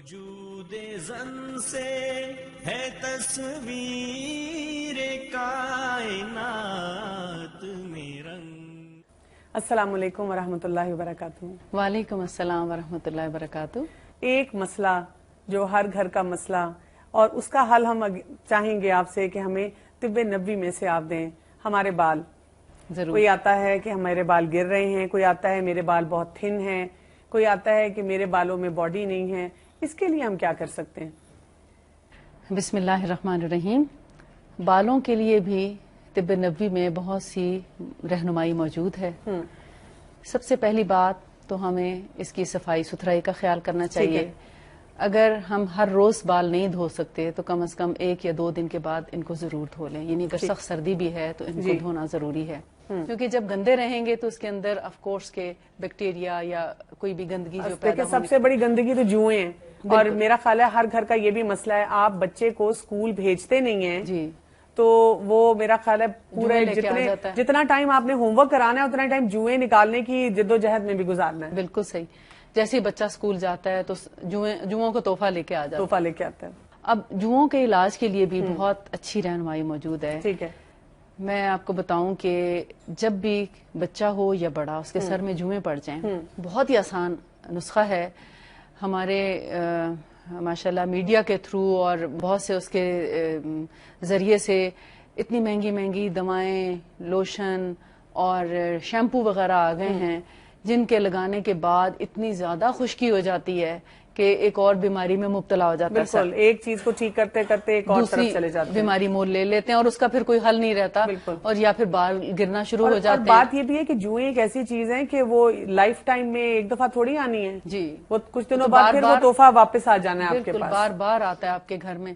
وجود زن سے ہے تصویر کائنات میں رنگ. السلام علیکم ورحمۃ اللہ وبرکاتہ. وعلیکم السلام ورحمۃ اللہ وبرکاتہ. ایک مسئلہ جو ہر گھر کا مسئلہ اور اس کا حل ہم چاہیں گے آپ سے کہ ہمیں طب نبوی میں سے آپ دیں. ہمارے بال ضرور. کوئی آتا ہے کہ ہمارے بال گر رہے ہیں, کوئی آتا ہے میرے بال بہت تھن ہیں, کوئی آتا ہے کہ میرے بالوں میں باڈی نہیں ہے. اس کے لیے ہم کیا کر سکتے ہیں؟ بسم اللہ الرحمن الرحیم. بالوں کے لیے بھی طب نبوی میں بہت سی رہنمائی موجود ہے. سب سے پہلی بات تو ہمیں اس کی صفائی ستھرائی کا خیال کرنا چاہیے. اگر ہم ہر روز بال نہیں دھو سکتے تو کم از کم 1 یا 2 دن کے بعد ان کو ضرور دھو لیں. یعنی اگر سخت سردی بھی ہے تو ان کو دھونا ضروری ہے, کیونکہ جب گندے رہیں گے تو اس کے اندر آف کورس کے بیکٹیریا یا کوئی بھی گندگی جو پیدا ہونے. سب سے بڑی گندگی تو جوئیں ہیں, اور میرا خیال ہے ہر گھر کا یہ بھی مسئلہ ہے. آپ بچے کو اسکول بھیجتے نہیں ہیں جی, تو وہ میرا خیال ہے پورے جتنا ٹائم آپ نے ہوم ورک کرانا ہے اتنا ٹائم جوئیں نکالنے کی جدوجہد میں بھی گزارنا ہے. بالکل صحیح. جیسے ہی بچہ اسکول جاتا ہے تو جوؤں کو تحفہ لے کے آتا ہے. اب جوؤں کے علاج کے لیے بھی بہت اچھی رہنمائی موجود ہے. ٹھیک ہے. میں آپ کو بتاؤں کہ جب بھی بچہ ہو یا بڑا اس کے سر میں جوئیں پڑ جائیں, بہت ہی آسان نسخہ ہے. ہمارے ماشاءاللہ میڈیا کے تھرو اور بہت سے اس کے ذریعے سے اتنی مہنگی مہنگی دوائیں, لوشن اور شیمپو وغیرہ آ گئے ہیں جن کے لگانے کے بعد اتنی زیادہ خشکی ہو جاتی ہے کہ ایک اور بیماری میں مبتلا ہو جاتا ہے. بالکل, ایک چیز کو ٹھیک کرتے کرتے ایک اور طرف چلے جاتے ہیں, بیماری مول لے لیتے ہیں اور اس کا پھر کوئی حل نہیں رہتا. اور یا پھر بال گرنا شروع ہو جاتے ہیں. بات یہ بھی ہے کہ جوئیں ایک ایسی چیز ہے کہ وہ لائف ٹائم میں ایک دفعہ تھوڑی آنی ہے. جی, وہ کچھ دنوں بعد پھر وہ تحفہ واپس آ جانا ہے آپ کے پاس. بار بار آتا ہے آپ کے گھر میں.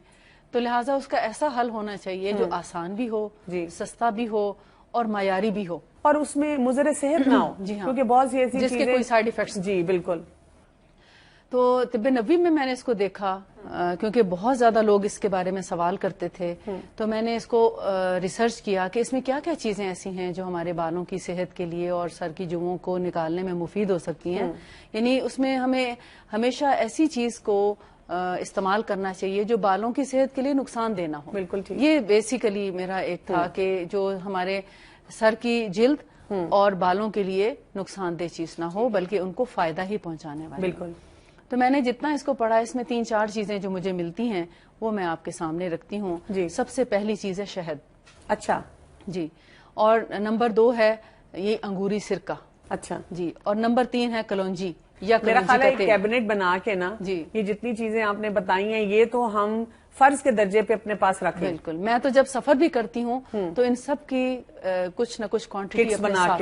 تو لہٰذا اس کا ایسا حل ہونا چاہیے جو آسان بھی ہو, سستا بھی ہو اور معیاری بھی ہو, اور اس میں مضر صحت نہ ہو. جی ہاں, کیونکہ بہت سی ایسی جس کے کوئی سائیڈ ایفیکٹس. جی بالکل. تو طب نبوی میں نے اس کو دیکھا, کیونکہ بہت زیادہ لوگ اس کے بارے میں سوال کرتے تھے, تو میں نے اس کو ریسرچ کیا کہ اس میں کیا کیا چیزیں ایسی ہیں جو ہمارے بالوں کی صحت کے لیے اور سر کی جوؤں کو نکالنے میں مفید ہو سکتی ہیں. یعنی اس میں ہمیں ہمیشہ ایسی چیز کو استعمال کرنا چاہیے جو بالوں کی صحت کے لیے نقصان دہ نہ ہو. بالکل ٹھیک. یہ بیسیکلی میرا ایک تھا کہ جو ہمارے سر کی جلد اور بالوں کے لیے نقصان دہ چیز نہ ہو بلکہ ان کو فائدہ ہی پہنچانے والی. بالکل. تو میں نے جتنا اس کو پڑھا, اس میں 3-4 چیزیں جو مجھے ملتی ہیں وہ میں آپ کے سامنے رکھتی ہوں. سب سے پہلی چیز ہے شہد. اچھا جی. اور نمبر 2 ہے یہ انگوری سرکہ. اچھا جی. اور نمبر 3 ہے کلونجی یا میرا خیال ہے کیبنٹ بنا کے نا, یہ جتنی چیزیں آپ نے بتائی ہیں یہ تو ہم فرض کے درجے پہ اپنے پاس رکھیں. بالکل. میں تو جب سفر بھی کرتی ہوں تو ان سب کی کچھ نہ کچھ کوانٹٹی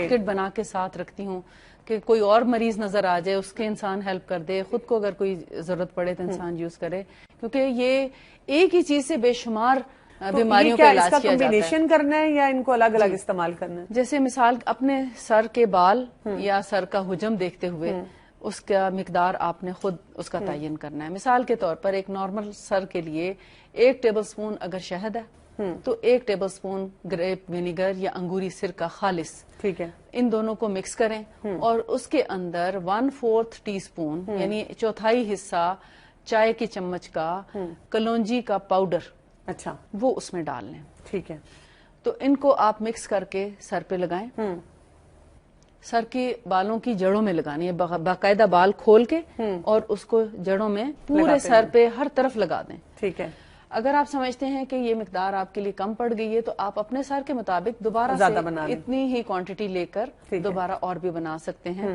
کٹ بنا کے ساتھ رکھتی ہوں کہ کوئی اور مریض نظر آ جائے اس کے انسان ہیلپ کر دے, خود کو اگر کوئی ضرورت پڑے تو انسان یوز کرے, کیونکہ یہ ایک ہی چیز سے بے شمار بیماریوں کا علاج کیا جاتا ہے. کمبینیشن کرنا ہے یا ان کو الگ الگ استعمال کرنا ہے؟ جیسے مثال اپنے سر کے بال یا سر کا حجم دیکھتے ہوئے اس کا مقدار آپ نے خود اس کا تعین کرنا ہے. مثال کے طور پر ایک نارمل سر کے لیے 1 ٹیبل سپون اگر شہد ہے تو 1 ٹیبل سپون گریپ ونیگر یا انگوری سرکہ خالص, ٹھیک ہے, ان دونوں کو مکس کریں اور اس کے اندر 1/4 ٹی اسپون یعنی 1/4 حصہ چائے کی چمچ کا کلونجی کا پاؤڈر, اچھا, وہ اس میں ڈال لیں. ٹھیک ہے. تو ان کو آپ مکس کر کے سر پہ لگائیں. سر کی بالوں کی جڑوں میں لگانی ہے, باقاعدہ بال کھول کے اور اس کو جڑوں میں پورے سر پہ ہر طرف لگا دیں. ٹھیک ہے. اگر آپ سمجھتے ہیں کہ یہ مقدار آپ کے لیے کم پڑ گئی ہے تو آپ اپنے سر کے مطابق دوبارہ سے اتنی ہی کوانٹٹی لے کر دوبارہ اور بھی بنا سکتے ہیں.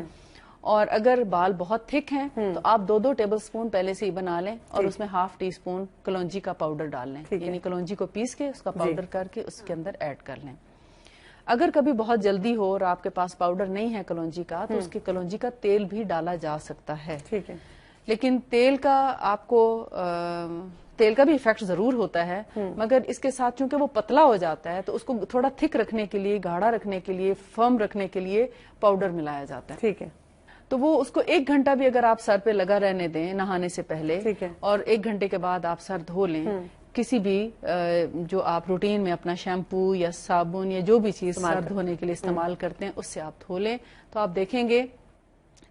اور اگر بال بہت تھک ہیں تو آپ 2 ٹیبل سپون پہلے سے ہی بنا لیں اور اس میں 1/2 ٹی اسپون کلونجی کا پاؤڈر ڈال لیں. یعنی کلونجی کو پیس کے اس کا پاؤڈر کر کے اس کے اندر ایڈ کر لیں. اگر کبھی بہت جلدی ہو اور آپ کے پاس پاؤڈر نہیں ہے کلونجی کا تو اس کی کلونجی کا تیل بھی ڈالا جا سکتا ہے. ٹھیک ہے. لیکن تیل کا آپ کو تیل کا بھی ایفیکٹ ضرور ہوتا ہے, مگر اس کے ساتھ چونکہ وہ پتلا ہو جاتا ہے تو اس کو تھوڑا تھک رکھنے کے لیے, گاڑھا رکھنے کے لیے, فرم رکھنے کے لیے پاؤڈر ملایا جاتا ہے. ٹھیک ہے. تو وہ اس کو 1 گھنٹہ بھی اگر آپ سر پہ لگا رہنے دیں نہانے سے پہلے, اور 1 گھنٹے کے بعد آپ سر دھو لیں, کسی بھی جو آپ روٹین میں اپنا شیمپو یا صابن یا جو بھی چیز سر دھونے کے لیے استعمال کرتے ہیں اس سے آپ دھو لیں, تو آپ دیکھیں گے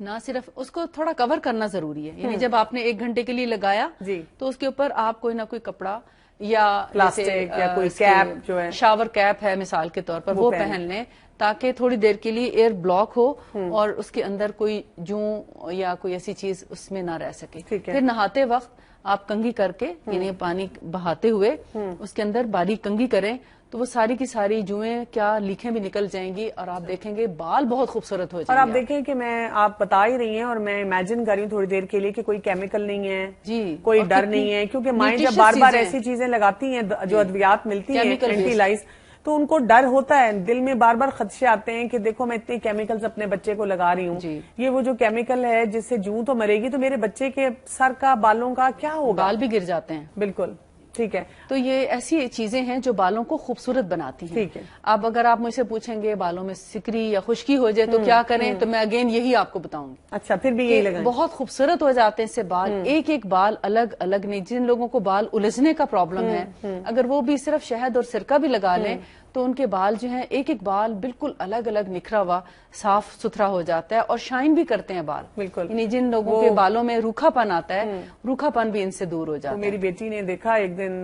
نہ صرف اس کو تھوڑا کور کرنا ضروری ہے، یعنی جب آپ نے 1 گھنٹے کے لیے لگایا جی تو اس کے اوپر آپ کوئی نہ کوئی کپڑا یا پلاسٹک یا کوئی کیپ جو ہے شاور کیپ ہے مثال کے طور پر وہ پہن لیں تاکہ تھوڑی دیر کے لیے ایئر بلاک ہو اور اس کے اندر کوئی جوں یا کوئی ایسی چیز اس میں نہ رہ سکے. پھر نہاتے وقت آپ کنگھی کر کے یعنی پانی بہاتے ہوئے اس کے اندر باریک کنگھی کریں تو وہ ساری کی ساری جوئیں کیا لیکھیں بھی نکل جائیں گی اور آپ دیکھیں گے بال بہت خوبصورت ہو جائیں گے. اور آپ دیکھیں کہ آپ بتا ہی رہی ہیں اور میں امیجن کر رہی ہوں تھوڑی دیر کے لیے کہ کوئی کیمیکل نہیں ہے جی کوئی ڈر نہیں ہے، کیونکہ مائیں جب بار بار ایسی چیزیں لگاتی ہیں جو ادویات ملتی ہیں اینٹی لائز تو ان کو ڈر ہوتا ہے، دل میں بار بار خدشے آتے ہیں کہ دیکھو میں اتنے کیمیکلز اپنے بچے کو لگا رہی ہوں، یہ وہ جو کیمیکل ہے جس سے جوں تو مرے گی تو میرے بچے کے سر کا بالوں کا کیا ہوگا، بال بھی گر جاتے ہیں. بالکل ٹھیک ہے. تو یہ ایسی چیزیں ہیں جو بالوں کو خوبصورت بناتی ہیں. ٹھیک ہے. اب اگر آپ مجھ سے پوچھیں گے بالوں میں سکری یا خشکی ہو جائے تو کیا کریں تو میں اگین یہی آپ کو بتاؤں گی. اچھا پھر بھی یہی لگائیں. بہت خوبصورت ہو جاتے ہیں اس سے بال، ایک ایک بال الگ الگ نہیں. جن لوگوں کو بال الجھنے کا پرابلم ہے اگر وہ بھی صرف شہد اور سرکہ بھی لگا لیں تو ان کے بال جو ہیں ایک ایک بال بالکل الگ الگ نکھرا ہوا صاف ستھرا ہو جاتا ہے اور شائن بھی کرتے ہیں بال. بالکل. یعنی جن لوگوں کے بالوں میں روکھا پن آتا ہے روکھا پن بھی ان سے دور ہو جاتا ہے. میری بیٹی نے دیکھا ایک دن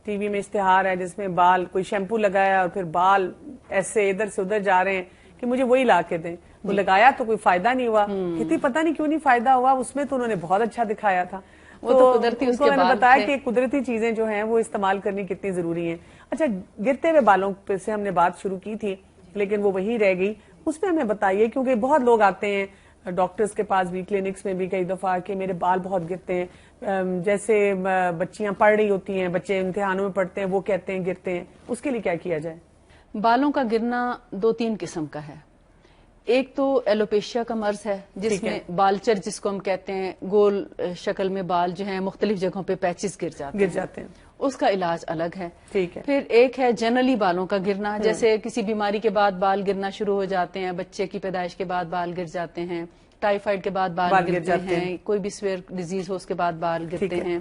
ٹی وی میں اشتہار ہے جس میں بال کوئی شیمپو لگایا اور پھر بال ایسے ادھر سے ادھر جا رہے ہیں کہ مجھے وہی لا کے دیں. وہ لگایا تو کوئی فائدہ نہیں ہوا، کتنی پتہ نہیں کیوں نہیں فائدہ ہوا، اس میں تو انہوں نے بہت اچھا دکھایا تھا. وہ تو قدرتی اس کے میں نے بتایا کہ قدرتی چیزیں جو ہیں وہ استعمال کرنی کتنی ضروری ہیں. اچھا گرتے ہوئے بالوں سے ہم نے بات شروع کی تھی لیکن وہ وہی رہ گئی، اس میں ہمیں بتائیے کیونکہ بہت لوگ آتے ہیں ڈاکٹرز کے پاس بھی، کلینکس میں بھی کئی دفعہ کہ میرے بال بہت گرتے ہیں. جیسے بچیاں پڑھ رہی ہوتی ہیں، بچے امتحانوں میں پڑھتے ہیں، وہ کہتے ہیں گرتے ہیں، اس کے لیے کیا کیا جائے؟ بالوں کا گرنا 2-3 قسم کا ہے. ایک تو ایلوپیشیا کا مرض ہے جس میں بالچر جس کو ہم کہتے ہیں، گول شکل میں بال جو ہیں مختلف جگہوں پہ پیچز گر جاتے ہیں، اس کا علاج الگ ہے. ٹھیک ہے. پھر ایک ہے جنرلی بالوں کا گرنا، جیسے کسی بیماری کے بعد بال گرنا شروع ہو جاتے ہیں، بچے کی پیدائش کے بعد بال گر جاتے ہیں، ٹائیفائڈ کے بعد بال گرتے ہیں، کوئی بھی سویئر ڈیزیز ہو اس کے بعد بال گرتے ہیں.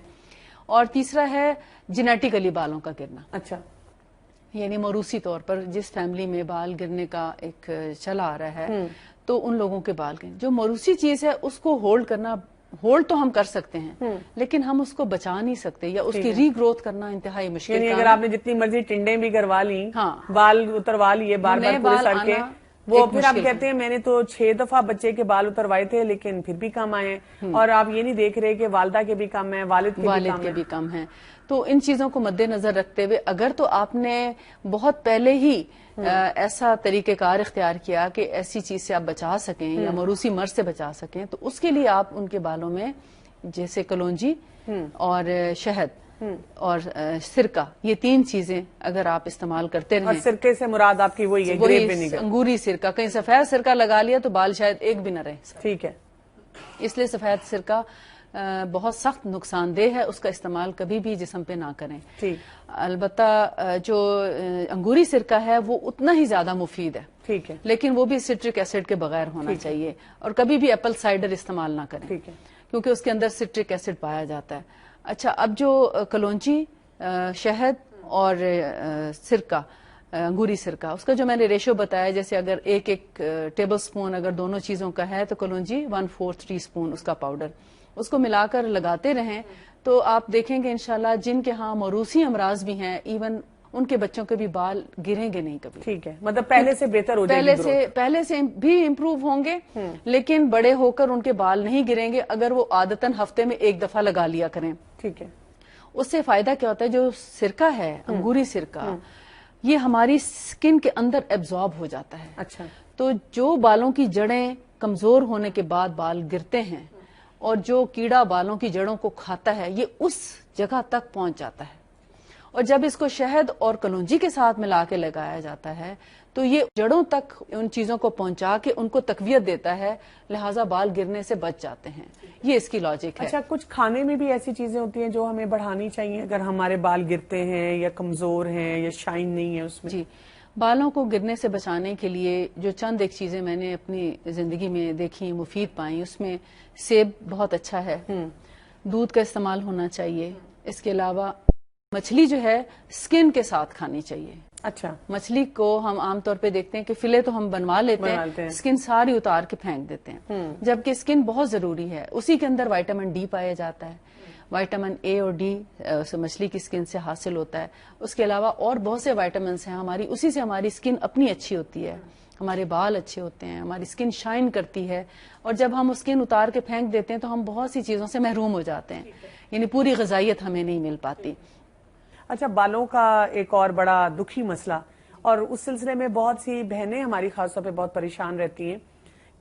اور تیسرا ہے جینیٹیکلی بالوں کا گرنا. اچھا. یعنی موروثی طور پر جس فیملی میں بال گرنے کا ایک چلا آ رہا ہے تو ان لوگوں کے بال گرنے. جو موروثی چیز ہے اس کو ہولڈ تو ہم کر سکتے ہیں لیکن ہم اس کو بچا نہیں سکتے یا اس کی ری گروتھ کرنا انتہائی مشکل. یعنی اگر آپ نے جتنی مرضی ٹنڈیں بھی کروا لی، بال اتروا لیے بار بار پورے سر کے، وہ پھر آپ کہتے ہیں میں نے تو 6 دفعہ بچے کے بال اتروائے تھے لیکن پھر بھی کم آئے ہیں، اور آپ یہ نہیں دیکھ رہے کہ والدہ کے بھی کم ہیں، والد کے بھی کم ہیں. تو ان چیزوں کو مد نظر رکھتے ہوئے اگر تو آپ نے بہت پہلے ہی ایسا طریقہ کار اختیار کیا کہ ایسی چیز سے آپ بچا سکیں یا موروثی مرض سے بچا سکیں تو اس کے لیے آپ ان کے بالوں میں جیسے کلونجی اور شہد اور سرکہ، یہ 3 چیزیں اگر آپ استعمال کرتے رہیں. اور سرکے سے مراد آپ کی وہی ہے انگوری سرکہ. کہیں سفید سرکہ لگا لیا تو بال شاید ایک بھی نہ رہے. ٹھیک ہے. اس لیے سفید سرکہ بہت سخت نقصان دہ ہے، اس کا استعمال کبھی بھی جسم پہ نہ کریں. البتہ جو انگوری سرکہ ہے وہ اتنا ہی زیادہ مفید ہے. ٹھیک ہے. لیکن وہ بھی سٹرک ایسڈ کے بغیر ہونا چاہیے اور کبھی بھی ایپل سائڈر استعمال نہ کریں. ٹھیک ہے. کیونکہ اس کے اندر سٹرک ایسڈ پایا جاتا ہے. اچھا اب جو کلونجی، شہد اور سرکہ، انگوری سرکہ، اس کا جو میں نے ریشو بتایا جیسے اگر ایک ٹیبل سپون اگر دونوں چیزوں کا ہے تو کلونجی 1/4 ٹی اسپون اس کا پاؤڈر، اس کو ملا کر لگاتے رہیں تو آپ دیکھیں گے انشاءاللہ جن کے ہاں موروثی امراض بھی ہیں ایون ان کے بچوں کے بھی بال گریں گے نہیں کبھی. ٹھیک ہے. مطلب پہلے سے بہتر ہو جائے گی، پہلے سے بھی امپروو ہوں گے لیکن بڑے ہو کر ان کے بال نہیں گریں گے اگر وہ عادتاً ہفتے میں 1 دفعہ لگا لیا کریں. ٹھیک ہے. اس سے فائدہ کیا ہوتا ہے، جو سرکہ ہے انگوری سرکہ یہ ہماری سکن کے اندر ایبزارب ہو جاتا ہے. اچھا. تو جو بالوں کی جڑیں کمزور ہونے کے بعد بال گرتے ہیں اور جو کیڑا بالوں کی جڑوں کو کھاتا ہے یہ اس جگہ تک پہنچ جاتا ہے، اور جب اس کو شہد اور کلونجی کے ساتھ ملا کے لگایا جاتا ہے تو یہ جڑوں تک ان چیزوں کو پہنچا کے ان کو تقویت دیتا ہے، لہٰذا بال گرنے سے بچ جاتے ہیں. یہ اس کی لاجک ہے. اچھا کچھ کھانے میں بھی ایسی چیزیں ہوتی ہیں جو ہمیں بڑھانی چاہیے اگر ہمارے بال گرتے ہیں یا کمزور ہیں یا شائن نہیں ہے اس میں؟ جی، بالوں کو گرنے سے بچانے کے لیے جو چند ایک چیزیں میں نے اپنی زندگی میں دیکھی مفید پائیں، اس میں سیب بہت اچھا ہے، دودھ کا استعمال ہونا چاہیے. اس کے علاوہ مچھلی جو ہے اسکن کے ساتھ کھانی چاہیے. اچھا. مچھلی کو ہم عام طور پہ دیکھتے ہیں کہ فلے تو ہم بنوا لیتے ہیں, اسکن ساری اتار کے پھینک دیتے ہیں, جبکہ اسکن بہت ضروری ہے. اسی کے اندر وائٹامن ڈی پایا جاتا ہے. وائٹامن اے اور ڈی مچھلی کی اسکن سے حاصل ہوتا ہے. اس کے علاوہ اور بہت سے وائٹامنس ہیں ہماری, اسی سے ہماری اسکن اپنی اچھی ہوتی ہے, ہمارے بال اچھے ہوتے ہیں, ہماری اسکن شائن کرتی ہے. اور جب ہم اسکن اتار کے پھینک دیتے ہیں تو ہم بہت سی چیزوں سے محروم ہو جاتے ہیں, یعنی پوری غذائیت ہمیں نہیں مل پاتی. اچھا, بالوں کا ایک اور بڑا دکھی مسئلہ, اور اس سلسلے میں بہت سی بہنیں ہماری خاص طور پہ بہت پریشان رہتی ہیں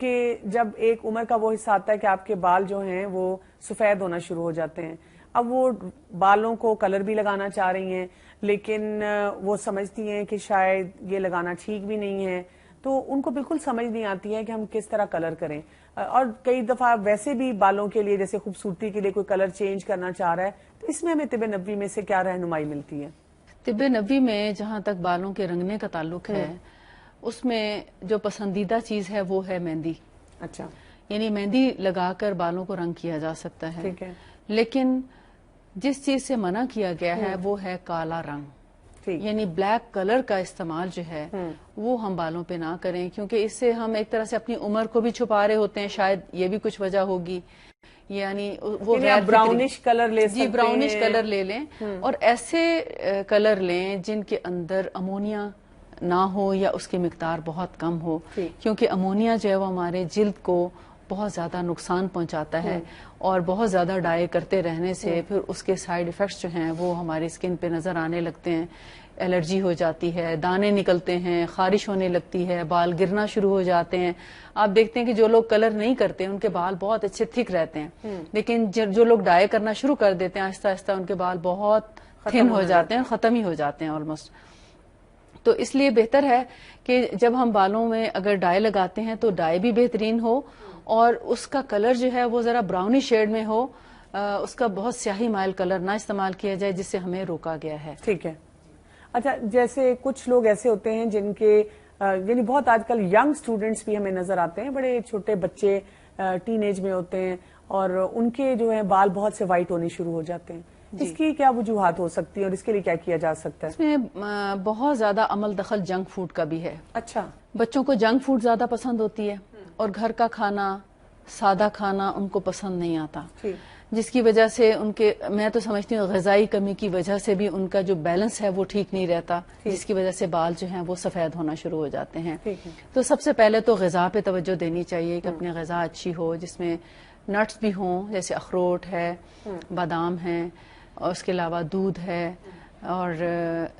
کہ جب ایک عمر کا وہ حصہ آتا ہے کہ آپ کے بال جو ہیں وہ سفید ہونا شروع ہو جاتے ہیں. اب وہ بالوں کو کلر بھی لگانا چاہ رہی ہیں, لیکن وہ سمجھتی ہیں کہ شاید یہ لگانا ٹھیک بھی نہیں ہے, تو ان کو بالکل سمجھ نہیں آتی ہے کہ ہم کس طرح کلر کریں. اور کئی دفعہ ویسے بھی بالوں کے لیے جیسے خوبصورتی کے لیے کوئی کلر چینج کرنا چاہ رہا ہے, تو اس میں ہمیں طب نبوی میں سے کیا رہنمائی ملتی ہے؟ طب نبوی میں جہاں تک بالوں کے رنگنے کا تعلق ہے, اس میں جو پسندیدہ چیز ہے وہ ہے مہندی. اچھا. یعنی مہندی لگا کر بالوں کو رنگ کیا جا سکتا ہے. ٹھیک ہے. لیکن جس چیز سے منع کیا گیا ہے وہ ہے کالا رنگ. یعنی بلیک کلر کا استعمال جو ہے وہ ہم بالوں پہ نہ کریں, کیونکہ اس سے ہم ایک طرح سے اپنی عمر کو بھی چھپا رہے ہوتے ہیں, شاید یہ بھی کچھ وجہ ہوگی. یعنی وہ براؤنش کلر لے سکتے ہیں. جی, براؤنش کلر لے لیں, اور ایسے کلر لیں جن کے اندر امونیا نہ ہو یا اس کی مقدار بہت کم ہو, کیونکہ امونیا جو ہے وہ ہمارے جلد کو بہت زیادہ نقصان پہنچاتا ہے, اور بہت زیادہ ڈائی کرتے رہنے سے پھر اس کے سائیڈ ایفیکٹس جو ہیں وہ ہماری اسکن پہ نظر آنے لگتے ہیں. الرجی ہو جاتی ہے, دانے نکلتے ہیں, خارش ہونے لگتی ہے, بال گرنا شروع ہو جاتے ہیں. آپ دیکھتے ہیں کہ جو لوگ کلر نہیں کرتے ان کے بال بہت اچھے تھک رہتے ہیں, لیکن جو لوگ ڈائی کرنا شروع کر دیتے ہیں آہستہ آہستہ ان کے بال بہت تھن ہو جاتے ہیں, ختم ہی ہو جاتے ہیں آلموسٹ. تو اس لیے بہتر ہے کہ جب ہم بالوں میں اگر ڈائی لگاتے ہیں تو ڈائی بھی بہترین ہو, اور اس کا کلر جو ہے وہ ذرا براؤنی شیڈ میں ہو, اس کا بہت سیاہی مائل کلر نہ استعمال کیا جائے, جس سے ہمیں روکا گیا ہے. ٹھیک ہے. اچھا, جیسے کچھ لوگ ایسے ہوتے ہیں جن کے یعنی بہت آج کل ینگ اسٹوڈینٹس بھی ہمیں نظر آتے ہیں, بڑے چھوٹے بچے ٹین ایج میں ہوتے ہیں, اور ان کے جو ہے بال بہت سے وائٹ ہونے شروع ہو جاتے ہیں. اس کی کیا وجوہات ہو سکتی ہیں اور اس کے لیے کیا کیا جا سکتا ہے؟ اس میں بہت زیادہ عمل دخل جنک فوڈ کا بھی ہے. اچھا. بچوں کو جنک فوڈ زیادہ پسند ہوتی ہے, اور گھر کا کھانا, سادہ کھانا ان کو پسند نہیں آتا, جس کی وجہ سے ان کے, میں تو سمجھتی ہوں غذائی کمی کی وجہ سے بھی ان کا جو بیلنس ہے وہ ٹھیک نہیں رہتا, جس کی وجہ سے بال جو ہیں وہ سفید ہونا شروع ہو جاتے ہیں. تو سب سے پہلے تو غذا پہ توجہ دینی چاہیے کہ اپنی غذا اچھی ہو, جس میں نٹس بھی ہوں, جیسے اخروٹ ہے, بادام ہے, اور اس کے علاوہ دودھ ہے, اور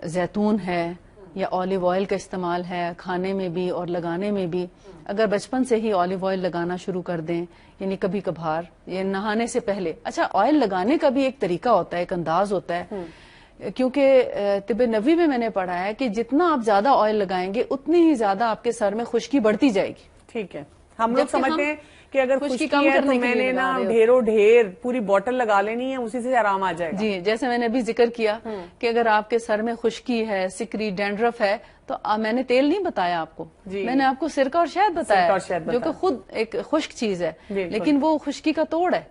زیتون ہے, یا آلیو آئل کا استعمال ہے کھانے میں بھی اور لگانے میں بھی. اگر بچپن سے ہی آلیو آئل لگانا شروع کر دیں, یعنی کبھی کبھار یا نہانے سے پہلے. اچھا, آئل لگانے کا بھی ایک طریقہ ہوتا ہے, ایک انداز ہوتا ہے, کیونکہ طب نبوی میں نے پڑھا ہے کہ جتنا آپ زیادہ آئل لگائیں گے اتنی ہی زیادہ آپ کے سر میں خشکی بڑھتی جائے گی. ٹھیک ہے. ہم لوگ سمجھتے ہیں کہ اگر خشکی ہے تو میں نے نا ڈھیر پوری بوٹل لگا لینی ہے, اسی سے آرام آ جائے گا. جی, جیسے میں نے ابھی ذکر کیا کہ اگر آپ کے سر میں خشکی ہے, سکری, ڈینڈرف ہے, تو میں نے تیل نہیں بتایا آپ کو, میں نے آپ کو سرکہ اور شہد بتایا, جو کہ خود ایک خشک چیز ہے, لیکن وہ خشکی کا توڑ ہے.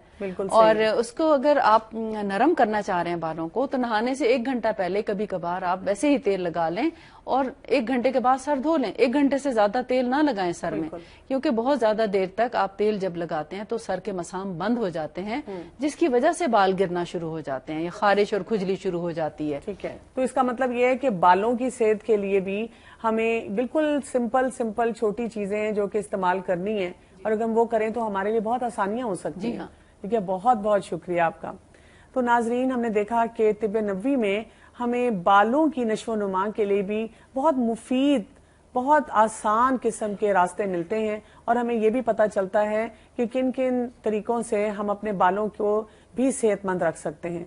اور اس کو اگر آپ نرم کرنا چاہ رہے ہیں بالوں کو, تو نہانے سے 1 گھنٹہ پہلے کبھی کبھار آپ ویسے ہی تیل لگا لیں, اور 1 گھنٹے کے بعد سر دھو لیں. 1 گھنٹے سے زیادہ تیل نہ لگائیں سر میں, کیونکہ بہت زیادہ دیر تک آپ تیل جب لگاتے ہیں تو سر کے مسام بند ہو جاتے ہیں, جس کی وجہ سے بال گرنا شروع ہو جاتے ہیں, یا خارش اور کھجلی شروع ہو جاتی ہے. ٹھیک ہے. تو اس کا مطلب یہ ہے کہ بالوں کی صحت کے لیے بھی ہمیں بالکل سمپل چھوٹی چیزیں ہیں جو کہ استعمال کرنی ہیں, اور اگر ہم وہ کریں تو ہمارے لیے بہت آسانیاں ہو سکتی ہیں. ٹھیک ہے, بہت بہت شکریہ آپ کا. تو ناظرین, ہم نے دیکھا کہ طب نبوی میں ہمیں بالوں کی نشو و نما کے لیے بھی بہت مفید, بہت آسان قسم کے راستے ملتے ہیں, اور ہمیں یہ بھی پتہ چلتا ہے کہ کن کن طریقوں سے ہم اپنے بالوں کو بھی صحت مند رکھ سکتے ہیں.